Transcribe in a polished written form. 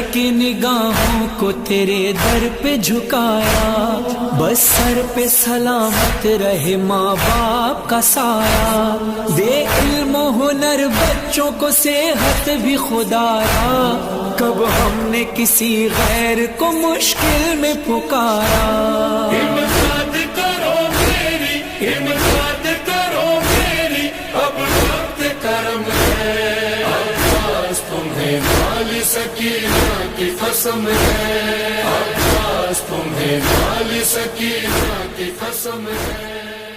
की निगाहों को तेरे दर पे झुकाया, बस सर पे सलामत रहे माँ बाप का साया। दे इल्म हुनर बच्चों को सेहत भी खुदाया, कब हमने किसी गैर को मुश्किल में पुकारा। इमदाद करो मेरी, इमदाद करो मेरी, अब वक्त करम है। अब्बास तुम्हें माली सकीना की कसम है, अब्बास तुम्हें माली सकीना की कसम है।